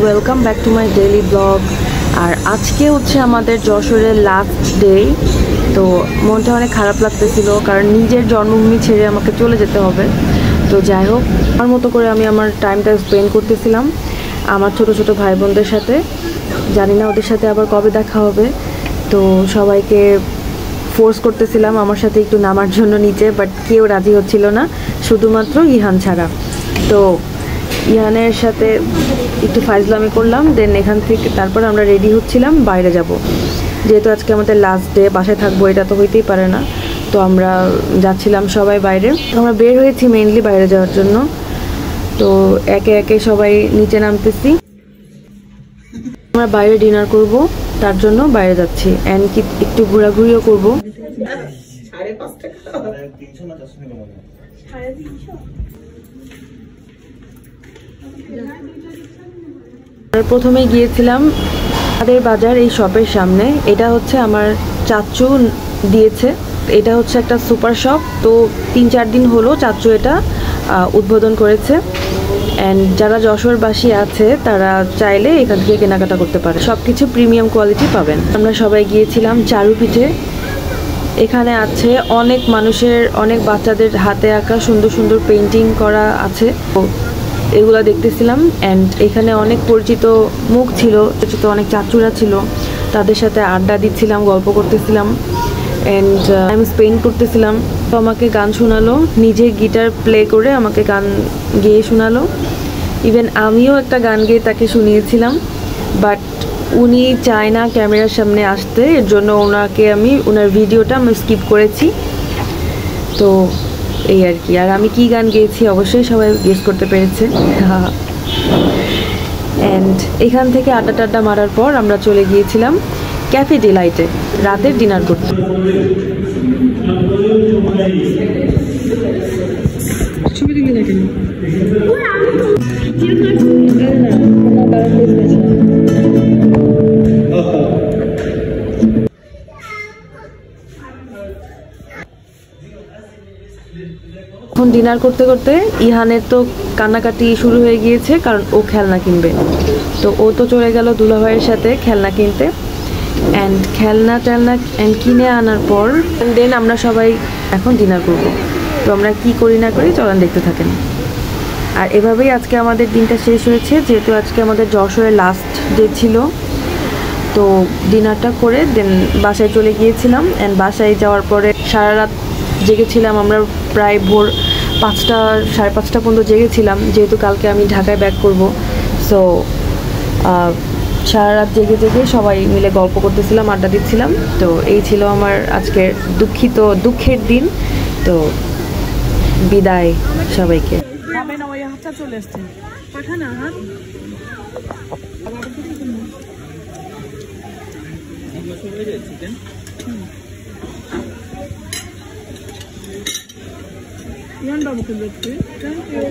Welcome back to my daily blog. আর আজকে হচ্ছে আমাদের যশোরের লাস্ট ডে। তো মনটা অনেক খারাপ লাগতেছিল, কারণ নিজের জন্মভূমি ছেড়ে আমাকে চলে যেতে হবে। তো যাই হোক, আমার মতো করে আমি আমার টাইমটা স্পেন্ড করতেছিলাম আমার ছোট ছোট ভাই বোনদের সাথে। জানি না ওদের সাথে আবার কবে দেখা হবে। তো সবাইকে ফোর্স করতেছিলাম আমার সাথে একটু নামার জন্য নিচে, বাট কেউ রাজি হচ্ছিল না, শুধুমাত্র ইহান ছাড়া। তো ইহানের সাথে একটু ফাইজলামি করলাম, দেন এখান থেকে তারপর আমরা রেডি হচ্ছিলাম বাইরে যাব। যেহেতু আজকে আমাদের লাস্ট ডে, বাসায় থাকবো এটা তো হইতেই পারে না। তো আমরা যাচ্ছিলাম সবাই বাইরে। আমরা বের হয়েছি মেইনলি বাইরে যাওয়ার জন্য। তো একে একে সবাই নিচে নামতেছি। আমরা বাইরে ডিনার করব, তার জন্য বাইরে যাচ্ছি, অ্যান্ড কি একটু ঘোরাঘুরিও করবো। প্রথমে গিয়েছিলাম আমাদের বাজার, এই শপের সামনে। এটা হচ্ছে আমার চাচু দিয়েছে। এটা হচ্ছে একটা সুপার শপ। তো 3-4 দিন হলো চাচু এটা উদ্বোধন করেছে। অ্যান্ড যারা যশোরবাসী আছে তারা চাইলে এখান থেকে কেনাকাটা করতে পারে, সব কিছু প্রিমিয়াম কোয়ালিটি পাবেন। আমরা সবাই গিয়েছিলাম চারু পিঠে। এখানে আছে অনেক মানুষের, অনেক বাচ্চাদের হাতে আঁকা সুন্দর সুন্দর পেন্টিং করা আছে, এগুলো দেখতেছিলাম। অ্যান্ড এখানে অনেক পরিচিত মুখ ছিল, পরিচিত অনেক চাচুরা ছিল, তাদের সাথে আড্ডা দিচ্ছিলাম, গল্প করতেছিলাম, অ্যান্ড আমি স্পেন্ড করতেছিলাম। তো আমাকে গান শোনালো, নিজে গিটার প্লে করে আমাকে গান গেয়ে শোনালো। ইভেন আমিও একটা গান গেয়ে তাকে শুনিয়েছিলাম, বাট উনি চায় না ক্যামেরার সামনে আসতে, এর জন্য ওনার ভিডিওটা আমি স্কিপ করেছি। তো এই আর কি। আর আমি কি গান গেয়েছি অবশ্যই সবাই গেস করতে পেরেছে। অ্যান্ড এখান থেকে আড্ডা টাড্ডা মারার পর আমরা চলে গিয়েছিলাম ক্যাফে ডিলাইটে রাতের ডিনার করতে। ছবি তুলে দেখেন। এখন ডিনার করতে করতে ইহানের তো কান্নাকাটি শুরু হয়ে গিয়েছে, কারণ ও খেলনা কিনবে। তো ও তো চলে গেল দুলাভাইয়ের সাথে খেলনা কিনতে। অ্যান্ড খেলনা টেলনা কিনে আনার পর দেন আমরা সবাই এখন ডিনার করব। তো আমরা কি করি না করি চলেন দেখতে থাকেন। আর এভাবেই আজকে আমাদের দিনটা শেষ হয়েছে, যেহেতু আজকে আমাদের যশোরের লাস্ট ডে ছিল। তো ডিনারটা করে দেন বাসায় চলে গিয়েছিলাম। অ্যান্ড বাসায় যাওয়ার পরে সারা রাত জেগেছিলাম আমরা, প্রায় ভোর 5টা 5:30 পর্যন্ত জেগেছিলাম, যেহেতু কালকে আমি ঢাকায় ব্যাক করব। সো সারা রাত জেগে জেগে সবাই মিলে গল্প করতেছিলাম, আড্ডা দিচ্ছিলাম। তো এই ছিল আমার আজকের দুঃখের দিন। তো বিদায় সবাইকে। চলে আসছে পাঠানা হাত ইয়ান বাবুকে দেখতে। Thank you.